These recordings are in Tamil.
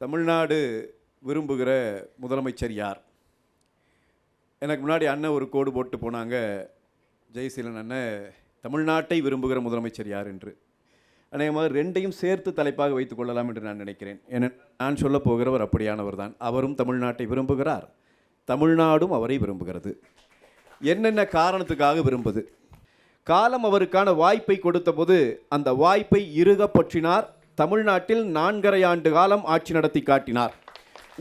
தமிழ்நாடு விரும்புகிற முதலமைச்சர் யார்? எனக்கு முன்னாடி அண்ணன் ஒரு கோடு போட்டு போனாங்க, ஜெயசீலன் அண்ணன் தமிழ்நாட்டை விரும்புகிற முதலமைச்சர் யார் என்று. அநேகமாக ரெண்டையும் சேர்த்து தலைப்பாக வைத்துக் கொள்ளலாம் என்று நான் நினைக்கிறேன். ஏன்னா நான் சொல்ல போகிறவர் அப்படியானவர் தான். அவரும் தமிழ்நாட்டை விரும்புகிறார், தமிழ்நாடும் அவரை விரும்புகிறது. என்னென்ன காரணத்துக்காக விரும்புது? காலம் அவருக்கான வாய்ப்பை கொடுத்த போது அந்த வாய்ப்பை இறுக பற்றினார். தமிழ்நாட்டில் 4.5 ஆண்டு காலம் ஆட்சி நடத்தி காட்டினார்.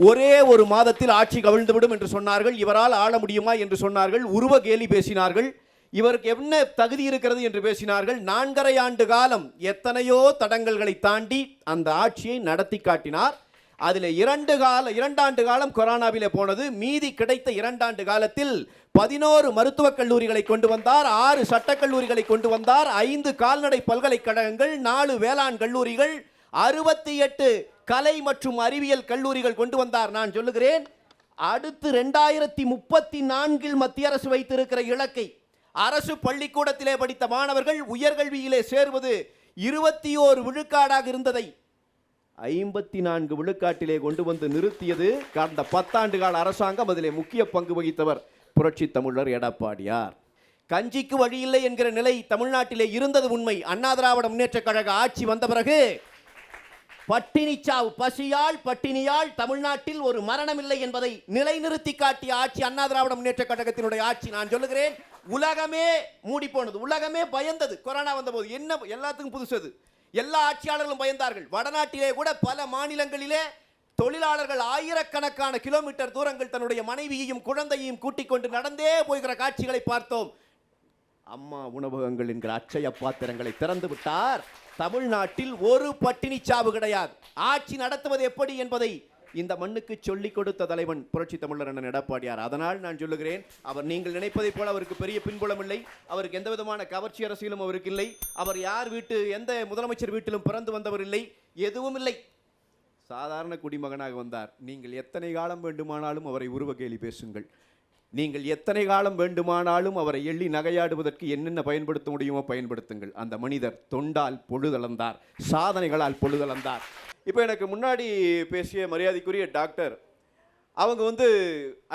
ஒரே ஒரு மாதத்தில் ஆட்சி கவிழ்ந்துவிடும் என்று சொன்னார்கள். இவரால் ஆள முடியுமா என்று சொன்னார்கள். உருவ கேலி பேசினார்கள். இவருக்கு என்ன தகுதி இருக்கிறது என்று பேசினார்கள். 4.5 ஆண்டு காலம் எத்தனையோ தடங்கல்களை தாண்டி அந்த ஆட்சியை நடத்தி காட்டினார். அதில் 2 ஆண்டு காலம் கொரோனாவிலே போனது. மீதி கிடைத்த 2 ஆண்டு காலத்தில் 11 மருத்துவக் கல்லூரிகளை கொண்டு வந்தார், 6 சட்டக்கல்லூரிகளை கொண்டு வந்தார், 5 கால்நடை பல்கலைக்கழகங்கள், 4 வேளாண் கல்லூரிகள், 68 கலை மற்றும் அறிவியல் கல்லூரிகள் கொண்டு வந்தார். நான் சொல்லுகிறேன், அடுத்து 2034 மத்திய அரசு வைத்திருக்கிற இலக்கை, அரசு பள்ளிக்கூடத்திலே படித்த மாணவர்கள் உயர்கல்வியிலே சேர்வது 21 விழுக்காடாக இருந்ததை 54 விழுக்காட்டிலே கொண்டு வந்து நிறுத்தியது கடந்த 10 ஆண்டு கால அரசாங்கம். அதிலே முக்கிய பங்கு வகித்தவர் புரட்சி தமிழர் எடப்பாடியார். கஞ்சிக்கு வழியில்லை என்கிற நிலை தமிழ்நாட்டிலே இருந்தது உண்மை. அண்ணா திராவிட முன்னேற்ற கழக ஆட்சி வந்த பிறகு பட்டினி சாவு, பசியால் பட்டினியால் தமிழ்நாட்டில் ஒரு மரணம் இல்லை என்பதை நிலைநிறுத்தி காட்டிய ஆட்சி அண்ணா திராவிட முன்னேற்ற கழகத்தினுடைய ஆட்சி. நான் சொல்லுகிறேன், உலகமே மூடி போனது, உலகமே பயந்தது. கொரோனா வந்த போது என்ன எல்லாத்துக்கும் புதுசது, எல்லா ஆட்சியாளர்களும் பயந்தார்கள். வடநாட்டிலே கூட பல மாநிலங்களிலே தொழிலாளர்கள் ஆயிரக்கணக்கான கிலோமீட்டர் தூரங்கள் தன்னுடைய மனைவியையும் குழந்தையையும் கூட்டிக் கொண்டு நடந்தே போகிற காட்சிகளை பார்த்தோம். அம்மா உணவகங்கள் என்கிற அட்சய பாத்திரங்களை திறந்து விட்டார். தமிழ்நாட்டில் ஒரு பட்டினி சாவு கிடையாது. ஆட்சி நடத்துவது எப்படி என்பதை இந்த மண்ணுக்கு சொல்லிக் கொடுத்த தலைவன் புரட்சி தமிழர் அண்ணன் எடப்பாடியார். அதனால் நான் சொல்லுகிறேன், அவர் நீங்கள் நினைப்பதை போல அவருக்கு பெரிய பின்புலம் இல்லை, அவருக்கு எந்த விதமான கவர்ச்சி அரசியலும் அவருக்கு இல்லை, அவர் யார் வீட்டு எந்த முதலமைச்சர் வீட்டிலும் பிறந்து வந்தவர் இல்லை, எதுவும் இல்லை. சாதாரண குடிமகனாக வந்தார். நீங்கள் எத்தனை காலம் வேண்டுமானாலும் அவரை உருவ கேலி பேசுங்கள், நீங்கள் எத்தனை காலம் வேண்டுமானாலும் அவரை எள்ளி நகையாடுவதற்கு என்னென்ன பயன்படுத்த முடியுமோ பயன்படுத்துங்கள். அந்த மனிதர் தொண்டால் பொழுதளந்தார், சாதனைகளால் பொழுதளந்தார். இப்போ எனக்கு முன்னாடி பேசிய மரியாதைக்குரிய டாக்டர் அவங்க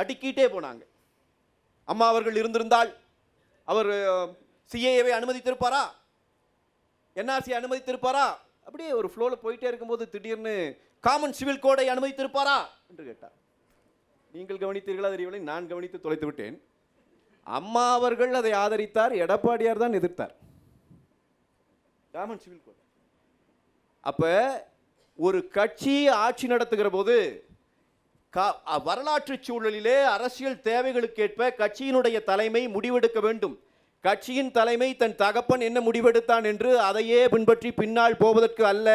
அடுக்கிட்டே போனாங்க. அம்மா அவர்கள் இருந்திருந்தால் அவர் சிஏஏவை அனுமதித்திருப்பாரா, என்ஆர்சி அனுமதித்திருப்பாரா, அப்படியே ஒரு ஃப்ளோவில் போயிட்டே இருக்கும்போது திடீர்னு காமன் சிவில் கோடை அனுமதித்திருப்பாரா என்று கேட்டார். நீங்கள் கவனித்தீர்களா தெரியவில்லை, நான் கவனித்து தொலைத்து விட்டேன். அம்மா அவர்கள் அதை ஆதரித்தார், எடப்பாடியார் தான் எதிர்த்தார். காமன் சிவில் கோடை. அப்ப ஒரு கட்சி ஆட்சி நடத்துகிற போது வரலாற்று சூழலிலே அரசியல் தேவைகளுக்கேற்ப கட்சியினுடைய தலைமை முடிவெடுக்க வேண்டும். கட்சியின் தலைமை தன் தகப்பன் என்ன முடிவெடுத்தான் என்று அதையே பின்பற்றி பின்னால் போவதற்கு அல்ல,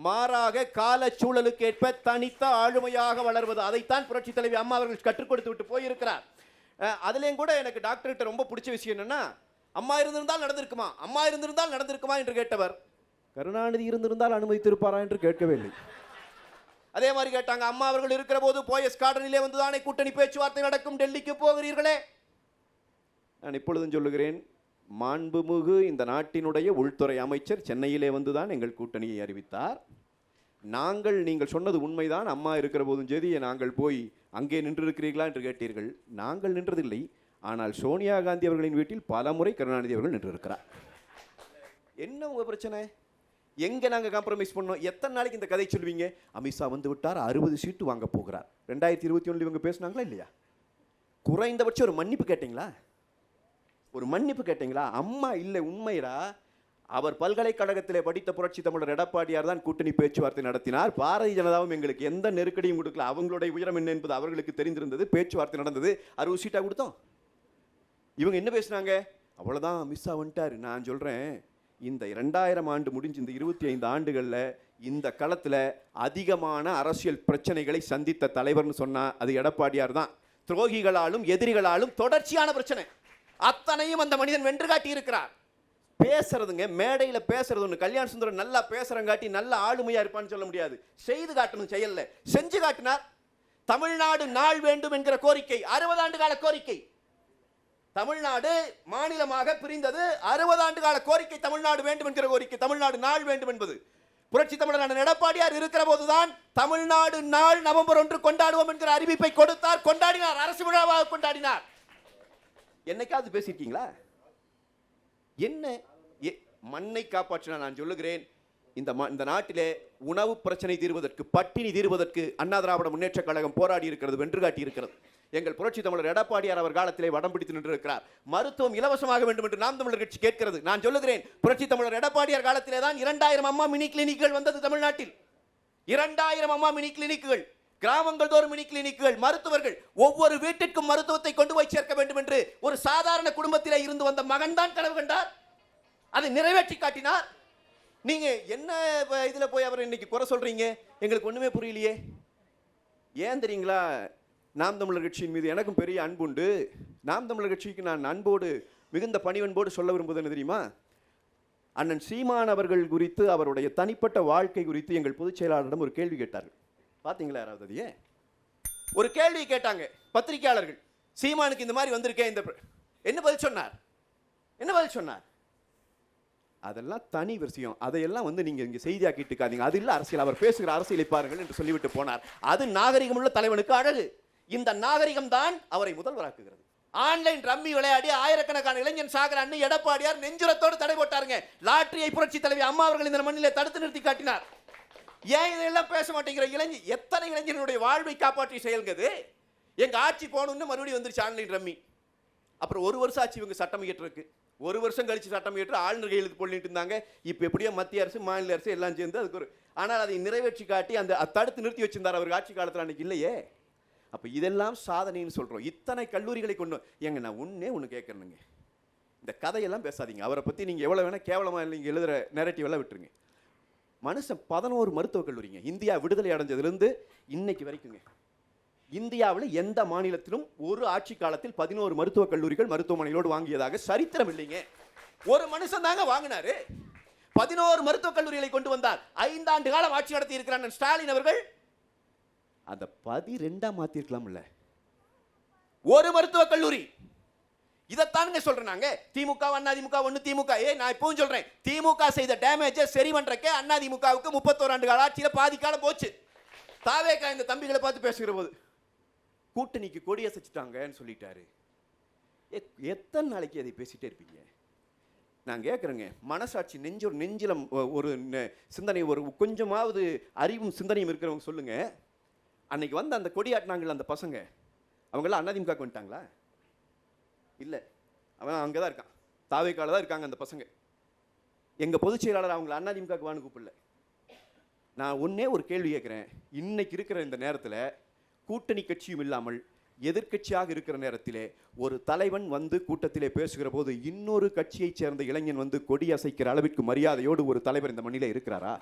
மாறாக கால சூழலுக்கேற்ப தனித்த ஆளுமையாக வளர்வது. அதைத்தான் புரட்சி தலைவி அம்மா அவர்கள் கற்றுக் கொடுத்து விட்டு போயிருக்கிறார். அதுலேயும் கூட எனக்கு டாக்டர்கிட்ட ரொம்ப பிடிச்ச விஷயம் என்னன்னா, அம்மா இருந்திருந்தால் நடந்திருக்குமா, அம்மா இருந்திருந்தால் நடந்திருக்குமா என்று கேட்டவர் கருணாநிதி இருந்திருந்தால் அனுமதித்திருப்பாரா என்று கேட்கவே இல்லை. அதே மாதிரி கேட்டாங்க, அம்மா அவர்கள் இருக்கிற போது போயஸ் கார்டனிலே வந்துதானே கூட்டணி பேச்சுவார்த்தை நடக்கும், டெல்லிக்கு போகிறீர்களே. நான் இப்பொழுதும் சொல்லுகிறேன், மாண்புமிகு இந்த நாட்டினுடைய உள்துறை அமைச்சர் சென்னையிலே வந்துதான் எங்கள் கூட்டணியை அறிவித்தார். நீங்கள் சொன்னது உண்மைதான், அம்மா இருக்கிற போதும் சரி நாங்கள் போய் அங்கே நின்றிருக்கிறீர்களா என்று கேட்டீர்கள். நாங்கள் நின்றதில்லை, ஆனால் சோனியா காந்தி அவர்களின் வீட்டில் பல முறை கருணாநிதி அவர்கள் நின்றிருக்கிறார். என்ன உங்க பிரச்சனை? எங்க நாங்கள் காம்ப்ரமைஸ் பண்ணோம்? எத்தனை நாளைக்கு இந்த கதை சொல்வீங்க? அமித்ஷா வந்து விட்டார், 60 சீட்டு வாங்க போகிறார். 2021 இவங்க பேசினாங்களா இல்லையா? குறைந்தபட்சம் ஒரு மன்னிப்பு கேட்டீங்களா? ஒரு மன்னிப்பு கேட்டீங்களா? அம்மா இல்லை, உண்மைடா. அவர் பல்கலைக்கழகத்திலே படித்த புரட்சி தமிழர் எடப்பாடியார் தான் கூட்டணி பேச்சுவார்த்தை நடத்தினார். பாரதிய ஜனதாவும் எங்களுக்கு எந்த நெருக்கடியும் கொடுக்கல. அவங்களுடைய உயரம் என்ன என்பது அவர்களுக்கு தெரிந்திருந்தது. பேச்சுவார்த்தை நடந்தது, 60 சீட்டாக கொடுத்தோம். இவங்க என்ன பேசுனாங்க? அவ்வளோதான், அமித்ஷா வந்துட்டார். நான் சொல்கிறேன், இந்த 2000 ஆண்டு முடிஞ்சு இந்த 25 ஆண்டுகளில் இந்த களத்தில் அதிகமான அரசியல் பிரச்சனைகளை சந்தித்த தலைவர்னு சொன்னால் அது எடப்பாடியார் தான். துரோகிகளாலும் எதிரிகளாலும் தொடர்ச்சியான பிரச்சனை அத்தனையும் அந்த மனிதன் வென்று காட்டி இருக்கிறார். பேசுறதுங்க, மேடையில் பேசுறது ஒன்று. கல்யாண சுந்தரம் நல்லா பேசுறங்காட்டி நல்ல ஆளுமையா இருப்பான்னு சொல்ல முடியாது. செய்து காட்டணும், செயல்ல செஞ்சு காட்டினார். தமிழ்நாடு நாள் வேண்டும் என்கிற கோரிக்கை 60 ஆண்டு கால கோரிக்கை. தமிழ்நாடு மாநிலமாக பிரிந்தது 60 ஆண்டு கால கோரிக்கை. தமிழ்நாடு வேண்டும் என்கிற கோரிக்கை, தமிழ்நாடு நாள் வேண்டும் என்பது புரட்சி தமிழர் அண்ணன் எடப்பாடியார் இருக்கிற போதுதான் தமிழ்நாடு நாள் நவம்பர் 1 கொண்டாடுவோம் என்கிற அறிவிப்பை கொடுத்தார், கொண்டாடினார், அரசு விழாவாக கொண்டாடினார். என்னைக்காவது பேசியிருக்கீங்களா? என்ன மண்ணை காப்பாற்றினார். நான் சொல்லுகிறேன், இந்த நாட்டிலே உணவு பிரச்சனை தீர்வதற்கு, பட்டினி தீர்வதற்கு அண்ணா திராவிட முன்னேற்ற கழகம் போராடி இருக்கிறது, வென்று காட்டி இருக்கிறது. எங்கள் புரட்சி தமிழர் எடப்பாடியார் அவர் காலத்திலே வடம் பிடித்து நின்றிருக்கிறார். மருத்துவம் இலவசமாக வேண்டும் என்று நாம் தமிழர் கட்சி கேட்கிறது. நான் சொல்லுகிறேன், புரட்சி தமிழர் எடப்பாடியார் காலத்திலே தான் 2000 அம்மா மினி கிளினிக்குகள் வந்தது தமிழ்நாட்டில். 2000 அம்மா மினி கிளினிக்குகள், கிராமங்கள் தோறும் மினி கிளினிக்குகள், மருத்துவர்கள், ஒவ்வொரு வீட்டிற்கும் மருத்துவத்தை கொண்டு போய் சேர்க்க வேண்டும் என்று ஒரு சாதாரண குடும்பத்திலே இருந்து வந்த மகன் தான் கனவு கண்டார். அதை நிறைவேற்றி காட்டினார். நீங்க என்ன இதுல போய் அவர் இன்னைக்கு குறை சொல்றீங்க? எங்களுக்கு ஒண்ணுமே புரியலையே. ஏன் தெரியுங்களா? நாம் தமிழர் கட்சியின் மீது எனக்கும் பெரிய அன்புண்டு. நாம் தமிழர் கட்சிக்கு நான் அன்போடு, மிகுந்த பணிவன்போடு சொல்ல விரும்புவது என்ன தெரியுமா? அண்ணன் சீமான் அவர்கள் குறித்து, அவருடைய தனிப்பட்ட வாழ்க்கை குறித்து எங்கள் பொதுச் செயலாளரிடம் ஒரு கேள்வி கேட்டார்கள். பார்த்தீங்களா யாராவது? அதையே ஒரு கேள்வி கேட்டாங்க பத்திரிகையாளர்கள். சீமானுக்கு இந்த மாதிரி வந்திருக்கேன், இந்த என்ன பதில் சொன்னார்? என்ன பதில் சொன்னார்? அதெல்லாம் தனி விஷயம், அதையெல்லாம் நீங்க இங்க செய்தியாக்கிட்டு இருக்காதீங்க, அது இல்ல அரசியல், அவர் பேசுகிற அரசியலை பாருங்கள் என்று சொல்லிவிட்டு போனார். அது நாகரிகமுள்ள தலைவனுக்கு அழகு. இந்த நாகரிகம் தான் அவரை முதல்வராக்குகிறது. ஆன்லைன் ரம்மி விளையாடி ஆயிரக்கணக்கான இளைஞன் சாகரான்னு எடப்பாடியார் நெஞ்சுரத்தோடு தடை போட்டாருங்க. லாட்டரியை புரட்சி தலைவி அம்மா அவர்கள் இந்த மண்ணிலே தடுத்து நிறுத்தி காட்டினார். ஏன் இதெல்லாம் பேச மாட்டேங்கிற எத்தனை இளைஞர்களுடைய வாழ்வை காப்பாற்றி செயல்கிறது. எங்க ஆட்சி போகணும்னு மறுபடியும் வந்துருச்சு ஆன்லைன் ரம்மி. அப்புறம் ஒரு வருஷம் ஆச்சு இவங்க சட்டம் இயற்றுறதுக்கு. ஒரு வருஷம் கழிச்சு சட்டம் இயற்று ஆளுநர் கையெழுத்து போட்டு இருந்தாங்க. இப்போ எப்படியோ மத்திய அரசு, மாநில அரசு எல்லாம் சேர்ந்து அதுக்கு ஆனால் அதை நிறைவேற்றி காட்டி அந்த தடுத்து நிறுத்தி வச்சிருந்தார் அவர் ஆட்சி காலத்தில். அன்னைக்கு இல்லையே. அப்போ இதெல்லாம் சாதனைன்னு சொல்கிறோம். இத்தனை கல்லூரிகளை கொண்டு எங்க நான் ஒன்று கேட்கறேனுங்க, இந்த கதையெல்லாம் பேசாதீங்க. அவரை பற்றி நீங்கள் எவ்வளோ வேணால் கேவலமாக நீங்கள் எழுதுகிற நேரட்டிவ் எல்லாம் விட்டுருங்க. மனுஷன் 11 மருத்துவக் கல்லூரிங்க. இந்தியா விடுதலை அடைஞ்சதுலேருந்து இன்னைக்கு வரைக்குங்க இந்தியாவில் எந்த மாநிலத்திலும் ஒரு ஆட்சி காலத்தில் 11 மருத்துவக் கல்லூரிகள் மருத்துவமனைகளோடு வாங்கியதாக சரித்திரம் இல்லைங்க. ஒரு மனுஷன் தாங்க வாங்கினாரு. 11 மருத்துவக் கல்லூரிகளை கொண்டு வந்தார். 5 ஆண்டு காலம் ஆட்சி நடத்தி இருக்கிறார் ஸ்டாலின் அவர்கள். அந்த 12 மாத்திருக்கலாம்ல. ஒரு மருத்துவக் கல்லூரி. இதைத்தானுங்க சொல்றேன் நாங்க. திமுக, அதிமுக, ஒன்னு திமுக. நான் இப்பவும் சொல்றேன், திமுக செய்த டேமேஜை சரி பண்றக்கே அதிமுகவுக்கு 31 ஆண்டு கால ஆட்சியில பாதி காலம் போச்சு. தாவேகா இந்த தம்பிகளை பார்த்து பேசுகிற போது கூட்டணிக்கு கொடி அசைச்சிட்டாங்கன்னு சொல்லிட்டாரு. எத்தனை நாளைக்கு அதை பேசிட்டே இருப்பீங்க? நான் கேட்குறேங்க, மனசாட்சி நெஞ்சில ஒரு சிந்தனை, ஒரு கொஞ்சமாவது அறிவும் சிந்தனையும் இருக்கிறவங்க சொல்லுங்க. அன்னைக்கு வந்து அந்த கொடியாட்டினாங்கள அந்த பசங்க, அவங்களாம் அதிமுக வந்துட்டாங்களா? இல்லை, அவன் அங்கே தான் இருக்கான், தாவேக்கால தான் இருக்காங்க அந்த பசங்க. எங்கள் பொதுச் செயலாளர் அவங்கள அதிமுக வான்னு கூப்பிடல. நான் ஒன்னே ஒரு கேள்வி கேட்குறேன். இன்னைக்கு இருக்கிற இந்த நேரத்தில் கூட்டணி கட்சியும் இல்லாமல் எதிர்க்கட்சியாக இருக்கிற நேரத்திலே ஒரு தலைவன் வந்து கூட்டத்திலே பேசுகிற போது இன்னொரு கட்சியைச் சேர்ந்த இளைஞன் வந்து கொடி அசைக்கிற அளவிற்கு மரியாதையோடு ஒரு தலைவர் இந்த மண்ணிலே இருக்கிறாரா?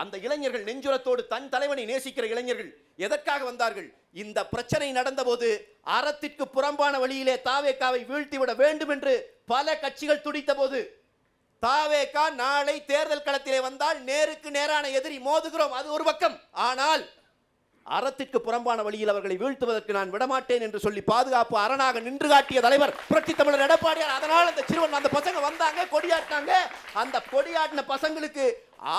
அந்த இளைஞர்கள் நெஞ்சுரத்தோடு தன் தலைவனை நேசிக்கிற இளைஞர்கள் எதற்காக வந்தார்கள்? இந்த பிரச்சனை நடந்தபோது அறத்திற்கு புறம்பான வழியிலே தாவேகாவை வீழ்த்திவிட வேண்டும் என்று பல கட்சிகள் துடித்த போது, தாவேகா நாளை தேர்தல் களத்திலே வந்தால் நேருக்கு நேரான எதிரி, மோதுகிறோம், அது ஒரு பக்கம். ஆனால் அறத்திற்கு புறம்பான வழியில் அவர்களை வீழ்த்துவதற்கு நான் விடமாட்டேன் என்று சொல்லி பாதுகாப்பு அரணாக நின்று காட்டிய தலைவர் புரட்சி தமிழர் எடப்பாடியார். அதனால் அந்த சிறுவன், அந்த பசங்க வந்தாங்க, கொடியாட்டினாங்க. அந்த கொடியாட்டின பசங்களுக்கு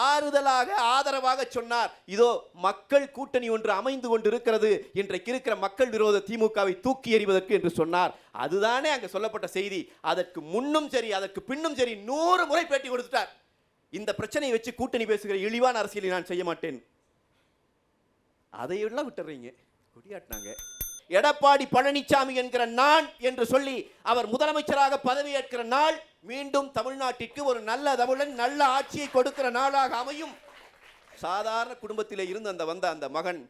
ஆறுதலாக ஆதரவாக சொன்னார், இதோ மக்கள் கூட்டணி ஒன்று அமைந்து கொண்டு இருக்கிறது, இன்றைக்கு இருக்கிற மக்கள் விரோத திமுகவை தூக்கி எறிவதற்கு என்று சொன்னார். அதுதானே அங்க சொல்லப்பட்ட செய்தி. அதற்கு முன்னும் சரி அதற்கு பின்னும் சரி 100 முறை பேட்டி கொடுத்துட்டார். இந்த பிரச்சனையை வச்சு கூட்டணி பேசுகிற இழிவான அரசியலை நான் செய்ய மாட்டேன். அதையெல்லாம் விட்டுறீங்க. கொடியாட்டினாங்க. எடப்பாடி பழனிசாமி என்கிற நான் என்று சொல்லி அவர் முதலமைச்சராக பதவியேற்கிற நாள் மீண்டும் தமிழ்நாட்டிற்கு ஒரு நல்ல தமிழன், நல்ல ஆட்சியை கொடுக்கிற நாளாக அமையும். சாதாரண குடும்பத்திலே இருந்து வந்த அந்த மகன்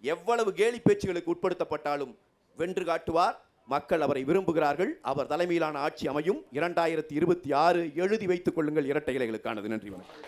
எவ்வளவு கேலி பேச்சுகளுக்கு உட்படுத்தப்பட்டாலும் வென்று காட்டுவார். மக்கள் அவரை விரும்புகிறார்கள். அவர் தலைமையிலான ஆட்சி அமையும். 2026 எழுதி வைத்துக் கொள்ளுங்கள் இரட்டை இலைகளுக்கானது. நன்றி, வணக்கம்.